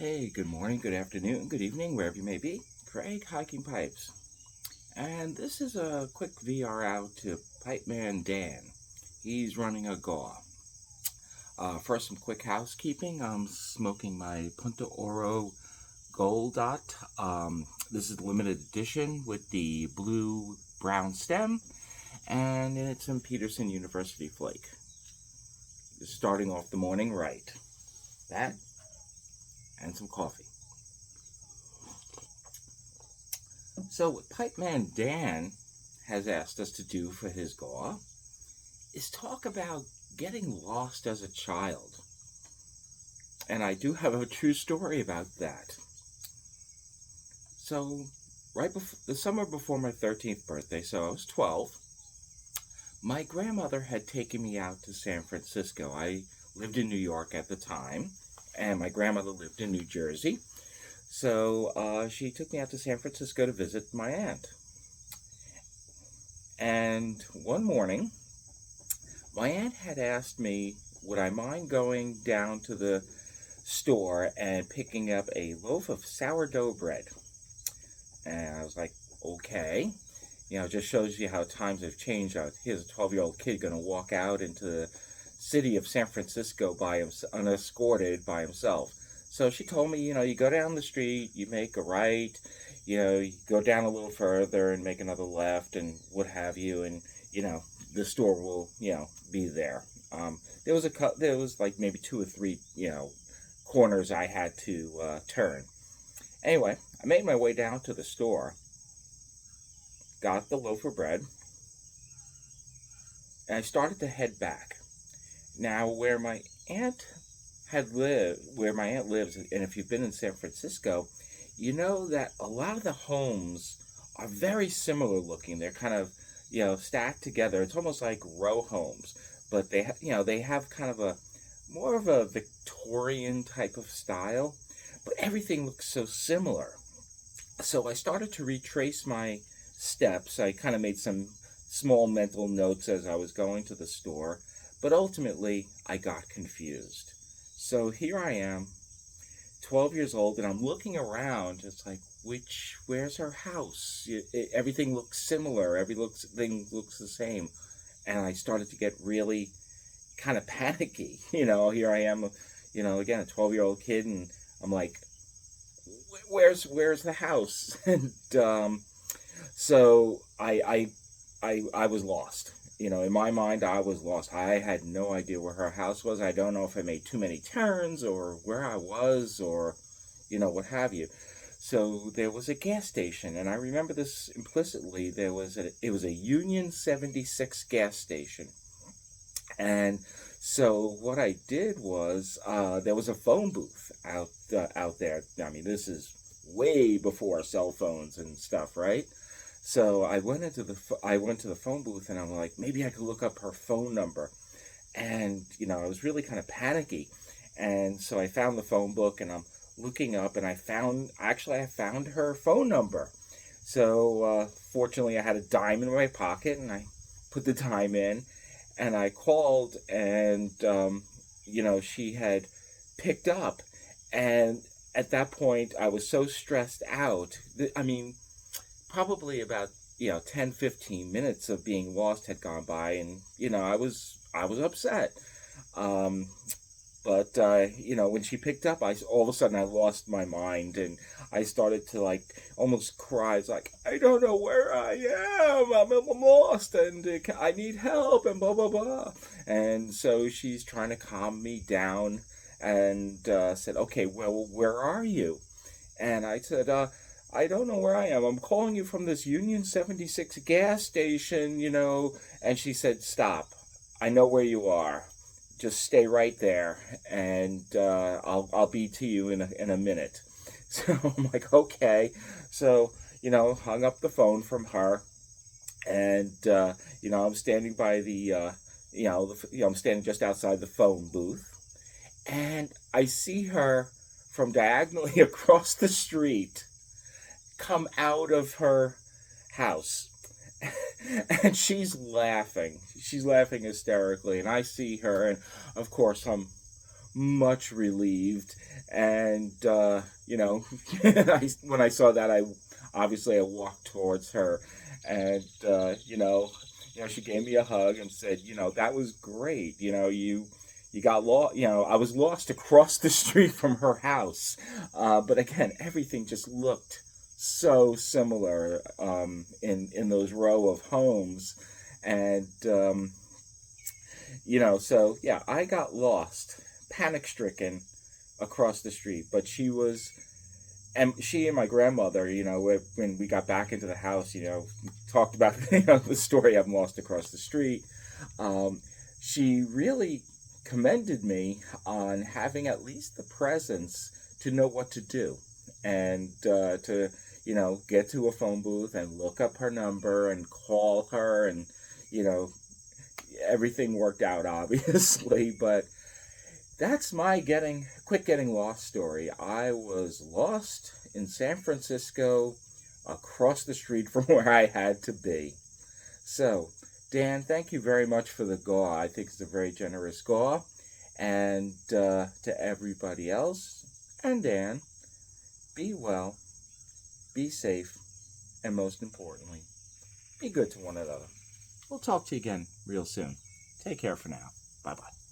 Hey, good morning, good afternoon, good evening, wherever you may be. Craig Hiking Pipes. And this is a quick VR out to Pipeman Dan. He's running a GAW. First, some quick housekeeping. I'm smoking my Punta Oro Gold Dot. This is the limited edition with the blue brown stem, and it's in Peterson University Flake. Just starting off the morning right. That and some coffee. So, what Pipeman Dan has asked us to do for his GAW is talk about getting lost as a child. And I do have a true story about that. So, right before the summer before my 13th birthday, so I was 12, my grandmother had taken me out to San Francisco. I lived in New York at the time, and my grandmother lived in New Jersey. So she took me out to San Francisco to visit my aunt. And one morning, my aunt had asked me, would I mind going down to the store and picking up a loaf of sourdough bread? And I was like, okay. You know, it just shows you how times have changed. Here's a 12-year-old kid going to walk out into the city of San Francisco unescorted by himself. So she told me, you go down the street, you make a right, you go down a little further and make another left and what have you, and, the store will, be there. There was like maybe two or three, corners I had to turn. Anyway, I made my way down to the store, got the loaf of bread, and I started to head back. Now, where my aunt lives, and if you've been in San Francisco, you know that a lot of the homes are very similar looking. They're kind of, stacked together. It's almost like row homes, but they have kind of a more of a Victorian type of style, but everything looks so similar. So I started to retrace my steps. I kind of made some small mental notes as I was going to the store, but ultimately I got confused. So here I am, 12 years old, and I'm looking around. It's like, where's her house? Everything looks similar. Everything looks the same. And I started to get really kind of panicky. Here I am, again, a 12-year-old kid, and I'm like, where's the house? And so I was lost. In my mind, I was lost. I had no idea where her house was. I don't know if I made too many turns or where I was or, what have you. So there was a gas station, and I remember this implicitly. It was a Union 76 gas station. And so what I did was, there was a phone booth out there. I mean, this is way before cell phones and stuff, right? So I went to the phone booth, and I'm like, maybe I could look up her phone number. And, I was really kind of panicky. And so I found the phone book, and I'm looking up, and I found her phone number. So fortunately, I had a dime in my pocket, and I put the dime in, and I called, and, she had picked up. And at that point, I was so stressed out. Probably about 10-15 minutes of being lost had gone by, and I was upset. But when she picked up, all of a sudden I lost my mind, and I started to like almost cry. It's like, I don't know where I am. I'm lost, and I need help, and blah blah blah. And so she's trying to calm me down, and said, okay, well, where are you? And I said, I don't know where I am. I'm calling you from this Union 76 gas station, And she said, stop. I know where you are. Just stay right there, and I'll be to you in a minute. So I'm like, okay. So, hung up the phone from her, and I'm standing by I'm standing just outside the phone booth, and I see her from diagonally across the street come out of her house. And she's laughing hysterically, and I see her, and of course I'm much relieved. And, when I saw that, I walked towards her, and, she gave me a hug and said, that was great. You got lost. I was lost across the street from her house. But again, everything just looked so similar, in those row of homes. And, so yeah, I got lost, panic stricken across the street. But she and my grandmother, when we got back into the house, talked about, the story I'm lost across the street. Um, she really commended me on having at least the presence to know what to do, and to, get to a phone booth and look up her number and call her, and, you know, everything worked out, obviously. But that's my getting lost story. I was lost in San Francisco, across the street from where I had to be. So, Dan, thank you very much for the gaw. I think it's a very generous gaw. And to everybody else, and Dan, be well, be safe, and most importantly, be good to one another. We'll talk to you again real soon. Take care for now. Bye bye.